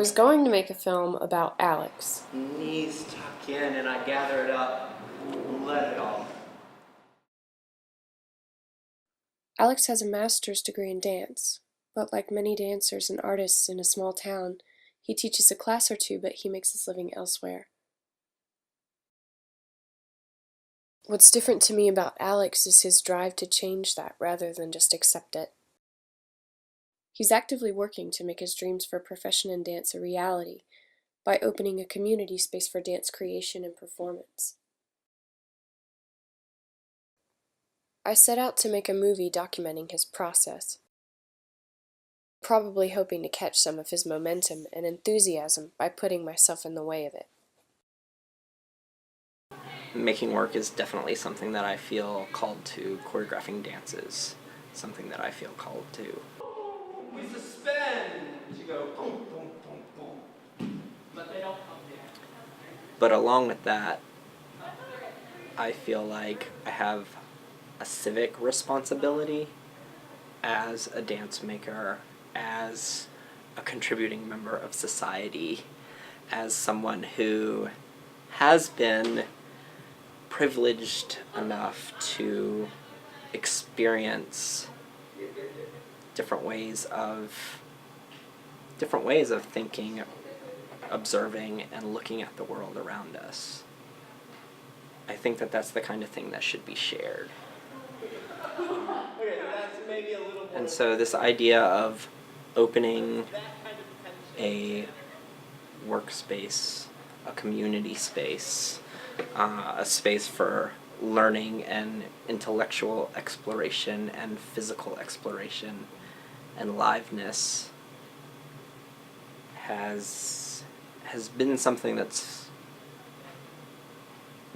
was going to make a film about Alex. Knees tuck in and I gather it up, let it off. Alex has a master's degree in dance, but like many dancers and artists in a small town, he teaches a class or two, but he makes his living elsewhere. What's different to me about Alex is his drive to change that rather than just accept it. He's actively working to make his dreams for a profession in dance a reality by opening a community space for dance creation and performance. I set out to make a movie documenting his process, probably hoping to catch some of his momentum and enthusiasm by putting myself in the way of it. Making work is definitely something that I feel called to. Choreographing dances, something that I feel called to. We suspend to go boom, boom, boom, boom. But they don't come down. But along with that, I feel like I have a civic responsibility as a dance maker, as a contributing member of society, as someone who has been privileged enough to experience different ways of thinking, observing, and looking at the world around us. I think that that's the kind of thing that should be shared. And so this idea of opening a workspace, a community space, a space for learning and intellectual exploration and physical exploration and liveness has been something that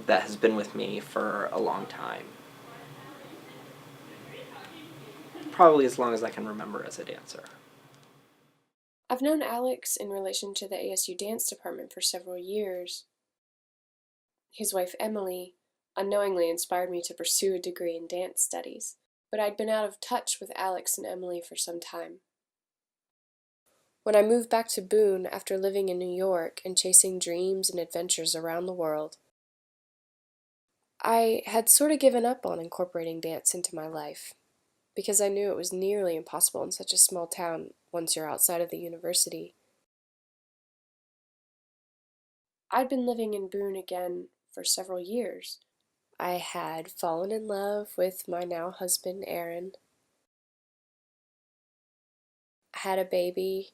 has been with me for a long time. Probably as long as I can remember as a dancer. I've known Alex in relation to the ASU dance department for several years. His wife Emily unknowingly inspired me to pursue a degree in dance studies, but I'd been out of touch with Alex and Emily for some time. When I moved back to Boone after living in New York and chasing dreams and adventures around the world, I had sort of given up on incorporating dance into my life, because I knew it was nearly impossible in such a small town once you're outside of the university. I'd been living in Boone again for several years. I had fallen in love with my now husband, Aaron. I had a baby.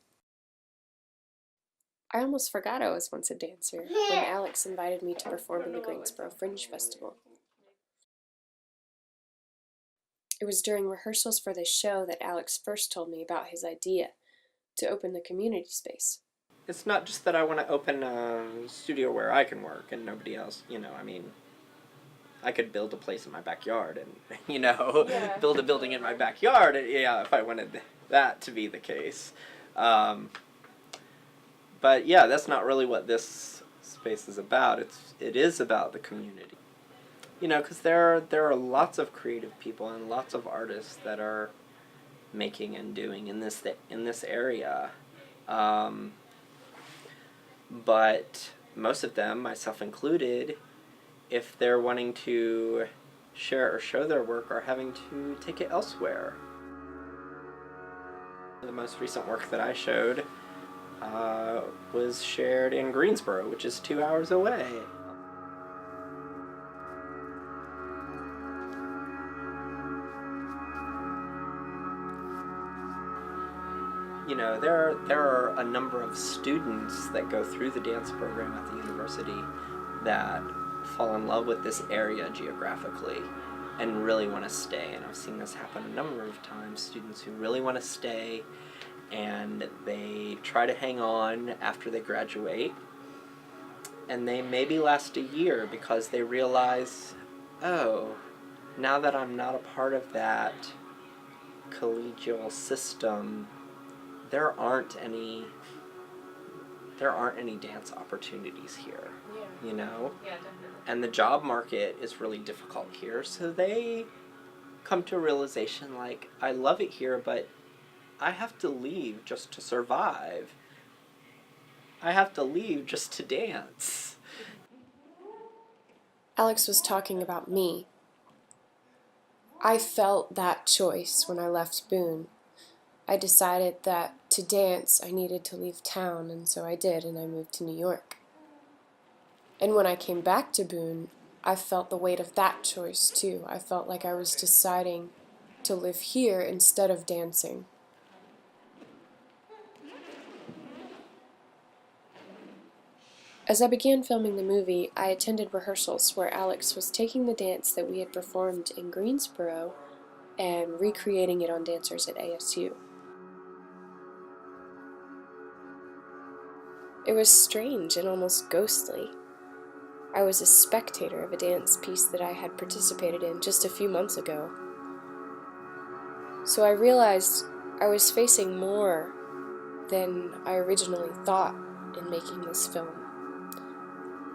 I almost forgot I was once a dancer when Alex invited me to perform in the Greensboro Fringe Festival. It was during rehearsals for this show that Alex first told me about his idea to open the community space. It's not just that I want to open a studio where I can work and nobody else, I mean, I could build a place in my backyard and, build a building in my backyard, if I wanted that to be the case. But yeah, that's not really what this space is about. It is about the community. Because there are lots of creative people and lots of artists that are making and doing in this area. But most of them, myself included, if they're wanting to share or show their work, are having to take it elsewhere. The most recent work that I showed was shared in Greensboro, which is 2 hours away. There are a number of students that go through the dance program at the university that fall in love with this area geographically and really want to stay. And I've seen this happen a number of times. Students who really want to stay and they try to hang on after they graduate, and they maybe last a year because they realize, oh, now that I'm not a part of that collegial system, there aren't any dance opportunities here, Yeah, definitely. And the job market is really difficult here, so they come to a realization like, I love it here, but I have to leave just to survive. I have to leave just to dance. Alex was talking about me. I felt that choice when I left Boone. I decided that to dance I needed to leave town, and so I did, and I moved to New York. And when I came back to Boone, I felt the weight of that choice too. I felt like I was deciding to live here instead of dancing. As I began filming the movie, I attended rehearsals where Alex was taking the dance that we had performed in Greensboro and recreating it on dancers at ASU. It was strange and almost ghostly. I was a spectator of a dance piece that I had participated in just a few months ago. So I realized I was facing more than I originally thought in making this film.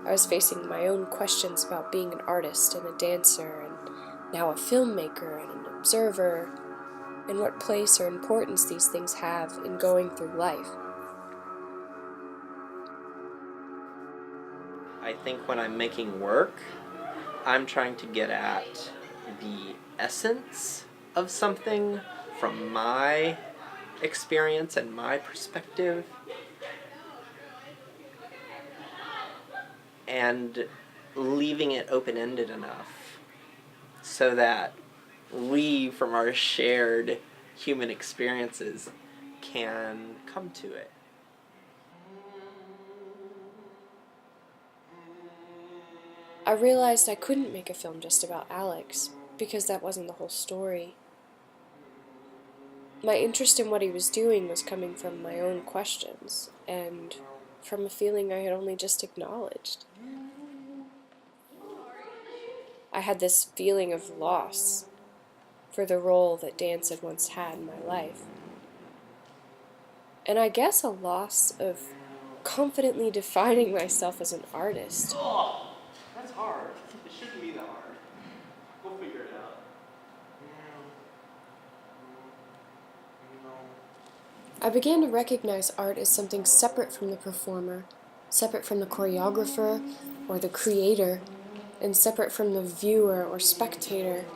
I was facing my own questions about being an artist and a dancer, and now a filmmaker and an observer, and what place or importance these things have in going through life. I think when I'm making work, I'm trying to get at the essence of something from my experience and my perspective, and leaving it open-ended enough so that we, from our shared human experiences, can come to it. I realized I couldn't make a film just about Alex, because that wasn't the whole story. My interest in what he was doing was coming from my own questions, and from a feeling I had only just acknowledged. I had this feeling of loss for the role that dance had once had in my life. And I guess a loss of confidently defining myself as an artist. Oh, that's hard. It shouldn't be that hard. We'll figure it out. I began to recognize art as something separate from the performer, separate from the choreographer or the creator, and separate from the viewer or spectator,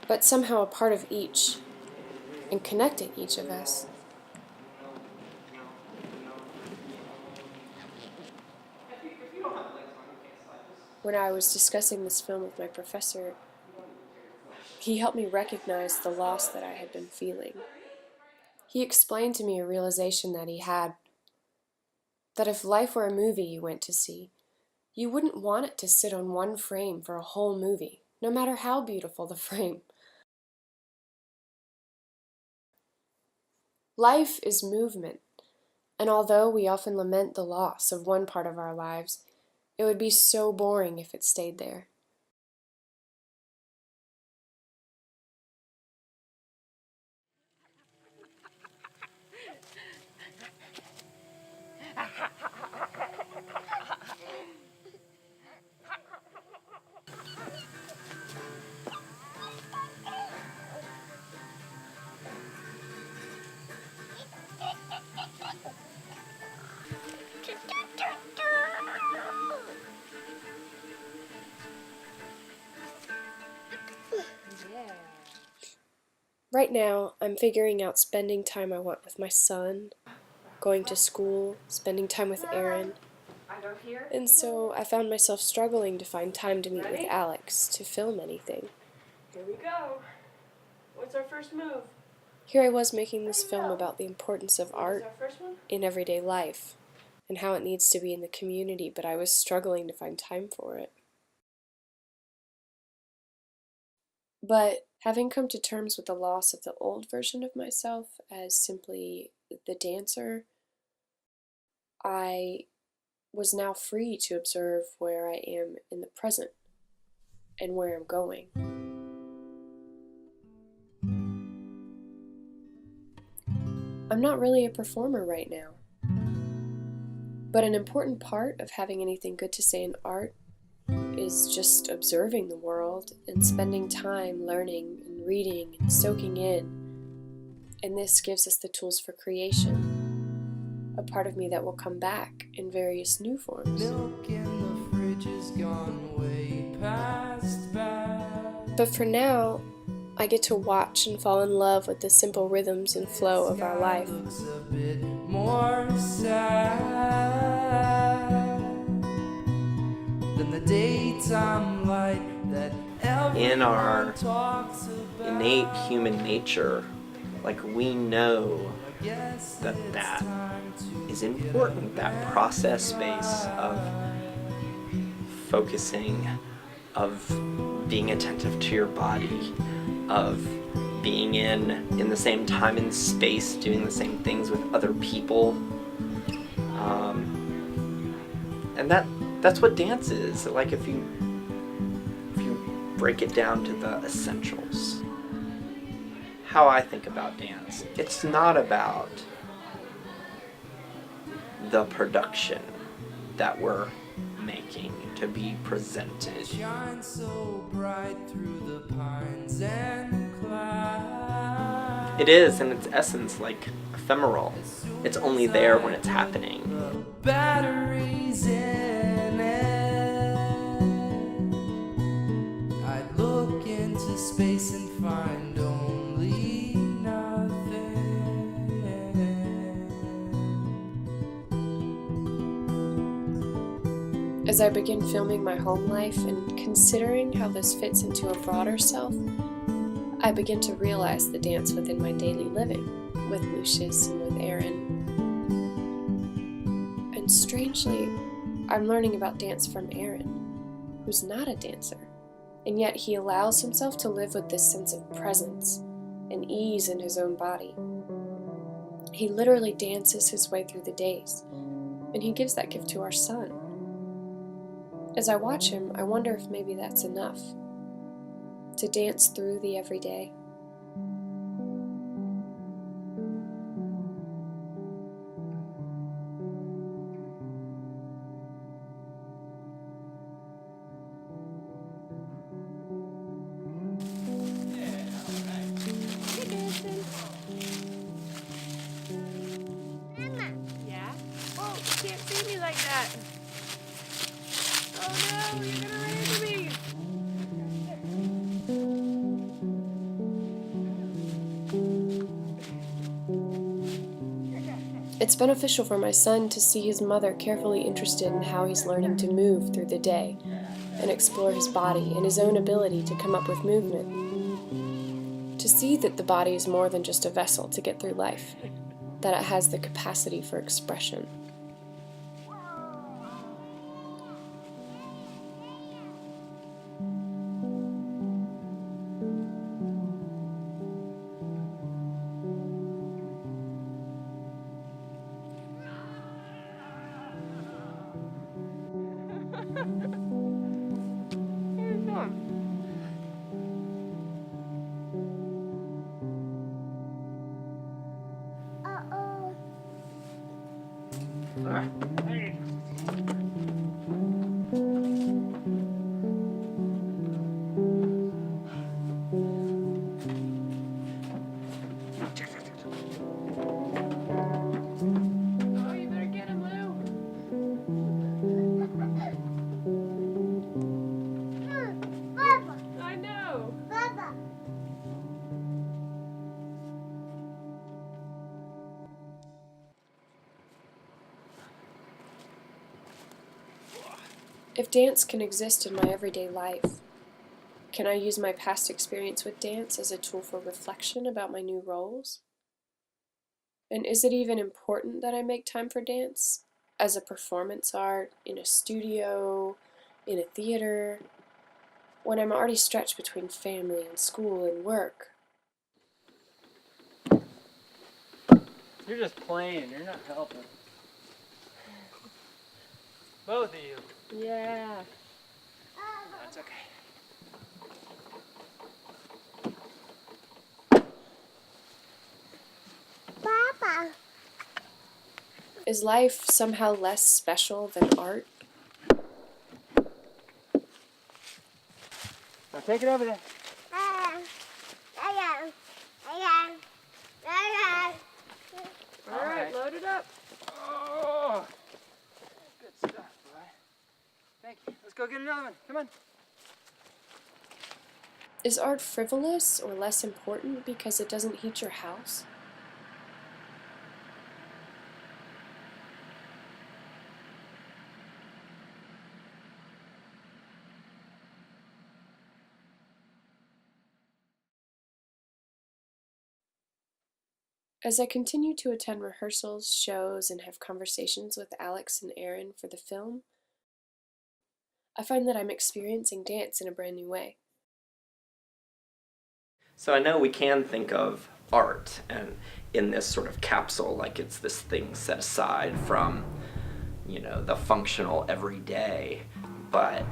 but somehow a part of each, and connecting each of us. When I was discussing this film with my professor, he helped me recognize the loss that I had been feeling. He explained to me a realization that he had, that if life were a movie you went to see, you wouldn't want it to sit on one frame for a whole movie, no matter how beautiful the frame. Life is movement, and although we often lament the loss of one part of our lives, it would be so boring if it stayed there. Right now, I'm figuring out spending time I want with my son, going to school, spending time with Aaron, and so I found myself struggling to find time to meet with Alex to film anything. Here we go. What's our first move? Here I was making this film about the importance of What is art our first one? in everyday life, and how it needs to be in the community, but I was struggling to find time for it. But having come to terms with the loss of the old version of myself as simply the dancer, I was now free to observe where I am in the present and where I'm going. I'm not really a performer right now, but an important part of having anything good to say in art is just observing the world and spending time learning and reading and soaking in. And this gives us the tools for creation, a part of me that will come back in various new forms. Milk in the fridge is gone way past bad. But for now, I get to watch and fall in love with the simple rhythms and flow of our life. Looks a bit more sad than the daytime light that In our talks about. innate human nature, like we know that is important, that process space of focusing, of being attentive to your body, of being in the same time and space, doing the same things with other people, and that's what dance is. Like if you break it down to the essentials, how I think about dance, it's not about the production that we're making to be presented. Shine so bright through the pines and clouds. It is, in its essence, like ephemeral. It's only there when it's happening. The batteries in it. I'd look into space and find only nothing. As I begin filming my home life and considering how this fits into a broader self, I begin to realize the dance within my daily living, with Lucius and with Aaron. And strangely, I'm learning about dance from Aaron, who's not a dancer, and yet he allows himself to live with this sense of presence and ease in his own body. He literally dances his way through the days, and he gives that gift to our son. As I watch him, I wonder if maybe that's enough to dance through the everyday. Yeah? Oh, you can't see me like that. Oh no, you're gonna run into me. It's beneficial for my son to see his mother carefully interested in how he's learning to move through the day and explore his body and his own ability to come up with movement. To see that the body is more than just a vessel to get through life, that it has the capacity for expression. Where are you going? Oh, you better get him, Lou. I know. If dance can exist in my everyday life, can I use my past experience with dance as a tool for reflection about my new roles? And is it even important that I make time for dance as a performance art, in a studio, in a theater, when I'm already stretched between family and school and work? You're just playing, you're not helping. Both of you. Yeah. That's okay. Is life somehow less special than art? Now take it over there. All right, load it up. Oh. Thank you. Let's go get another one. Come on. Is art frivolous or less important because it doesn't heat your house? As I continue to attend rehearsals, shows, and have conversations with Alex and Aaron for the film, I find that I'm experiencing dance in a brand new way. So I know we can think of art and in this sort of capsule, like it's this thing set aside from, the functional everyday. But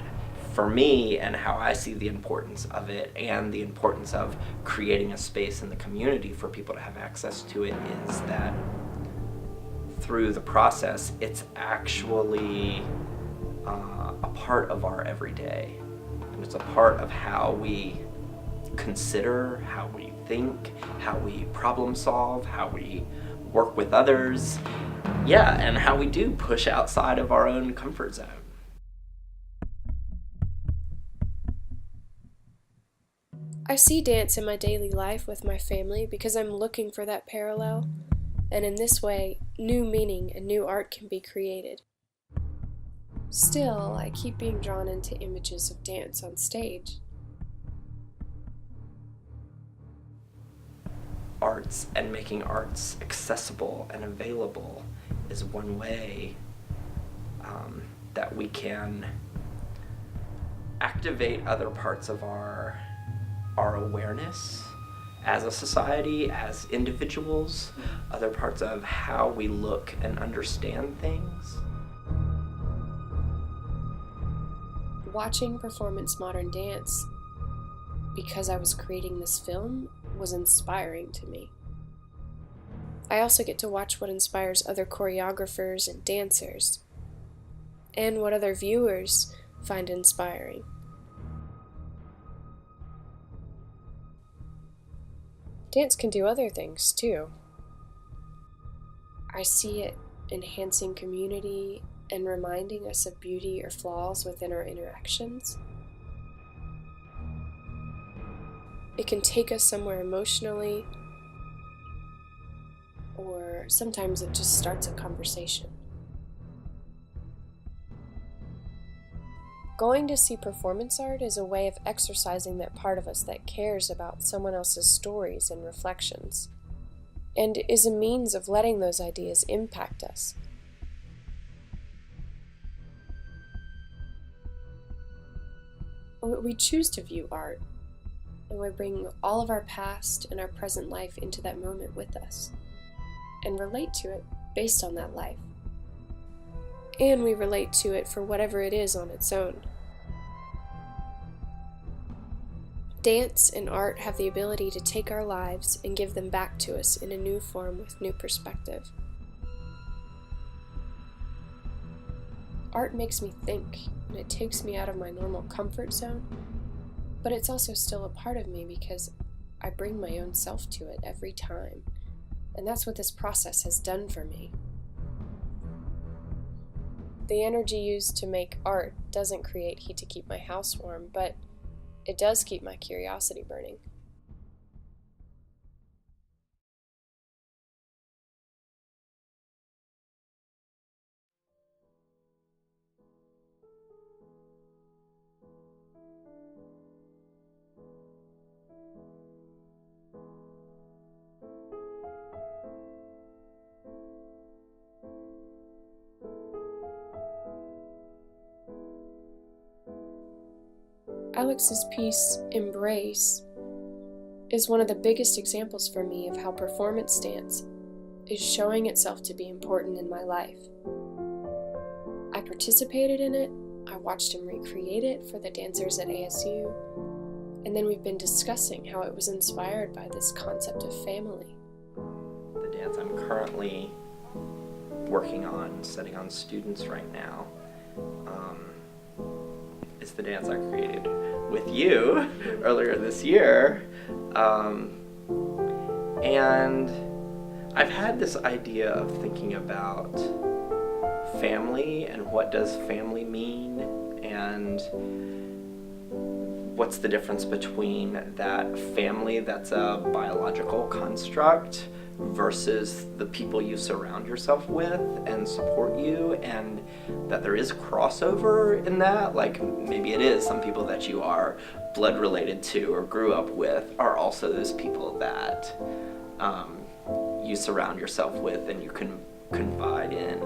for me and how I see the importance of it and the importance of creating a space in the community for people to have access to it is that through the process, it's actually a part of our everyday. And it's a part of how we consider, how we think, how we problem solve, how we work with others, and how we do push outside of our own comfort zone. I see dance in my daily life with my family because I'm looking for that parallel, and in this way, new meaning and new art can be created. Still, I keep being drawn into images of dance on stage. Arts and making arts accessible and available is one way that we can activate other parts of our awareness as a society, as individuals, other parts of how we look and understand things. Watching performance modern dance, because I was creating this film, was inspiring to me. I also get to watch what inspires other choreographers and dancers, and what other viewers find inspiring. Dance can do other things too. I see it enhancing community and reminding us of beauty or flaws within our interactions. It can take us somewhere emotionally, or sometimes it just starts a conversation. Going to see performance art is a way of exercising that part of us that cares about someone else's stories and reflections, and is a means of letting those ideas impact us. We choose to view art, and we bring all of our past and our present life into that moment with us, and relate to it based on that life. And we relate to it for whatever it is on its own. Dance and art have the ability to take our lives and give them back to us in a new form with new perspective. Art makes me think, and it takes me out of my normal comfort zone, but it's also still a part of me because I bring my own self to it every time, and that's what this process has done for me. The energy used to make art doesn't create heat to keep my house warm, but it does keep my curiosity burning. Alex's piece, Embrace, is one of the biggest examples for me of how performance dance is showing itself to be important in my life. I participated in it, I watched him recreate it for the dancers at ASU, and then we've been discussing how it was inspired by this concept of family. The dance I'm currently working on, studying on students right now, is the dance I created with you earlier this year. And I've had this idea of thinking about family and what does family mean, And what's the difference between that family that's a biological construct versus the people you surround yourself with and support you, and that there is crossover in that? Like, maybe it is some people that you are blood related to or grew up with are also those people that you surround yourself with and you can confide in.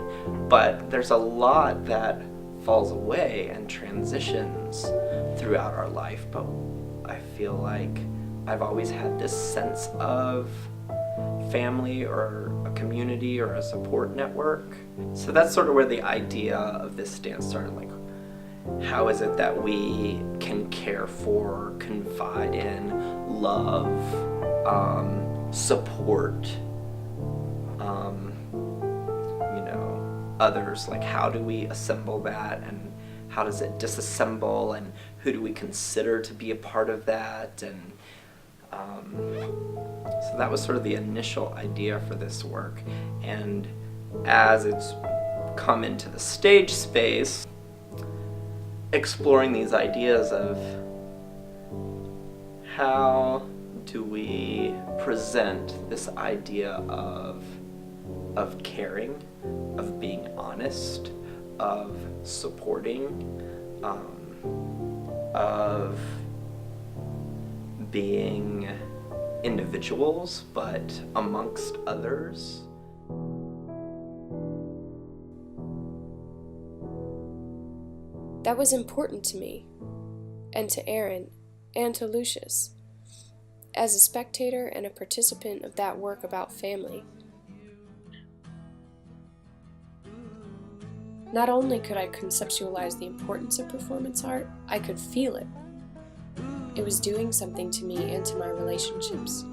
But there's a lot that falls away and transitions throughout our life. But I feel like I've always had this sense of family or a community or a support network. So that's sort of where the idea of this dance started. Like, how is it that we can care for, confide in, love, support, others? Like, how do we assemble that, and how does it disassemble, and who do we consider to be a part of that? And so that was sort of the initial idea for this work. And as it's come into the stage space, exploring these ideas of how do we present this idea of caring, of being honest, of supporting, of being individuals, but amongst others. That was important to me, and to Aaron, and to Lucius. As a spectator and a participant of that work about family, not only could I conceptualize the importance of performance art, I could feel it. It was doing something to me and to my relationships.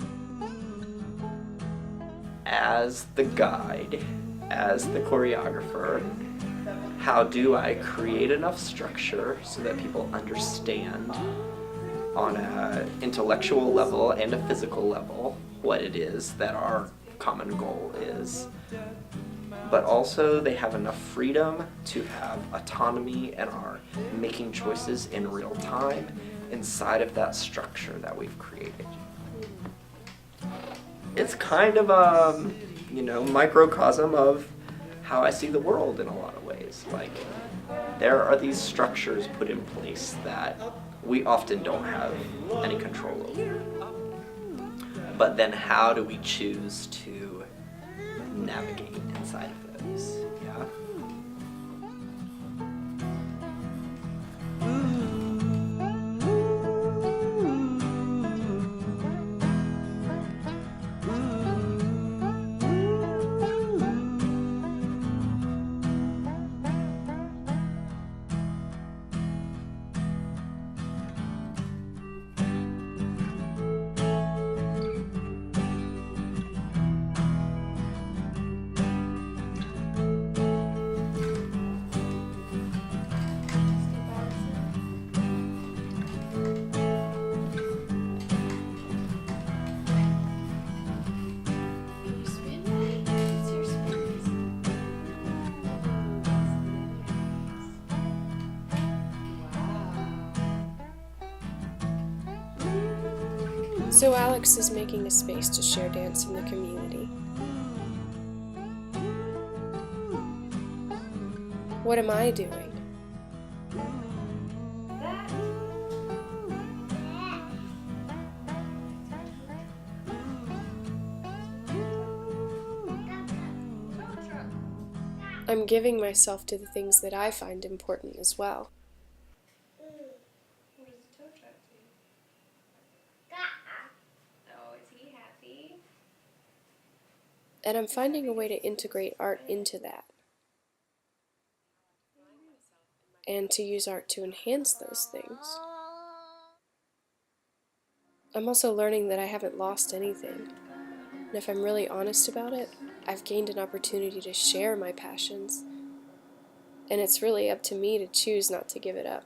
As the guide, as the choreographer, how do I create enough structure so that people understand on an intellectual level and a physical level what it is that our common goal is, but also they have enough freedom to have autonomy and are making choices in real time inside of that structure that we've created. It's kind of a, microcosm of how I see the world in a lot of ways. Like, there are these structures put in place that we often don't have any control over. But then how do we choose to navigate inside of those? Yeah. So Alex is making a space to share dance in the community. What am I doing? I'm giving myself to the things that I find important as well. What does the tow truck do? Oh, is he happy? And I'm finding a way to integrate art into that. And to use art to enhance those things. I'm also learning that I haven't lost anything. And if I'm really honest about it, I've gained an opportunity to share my passions. And it's really up to me to choose not to give it up.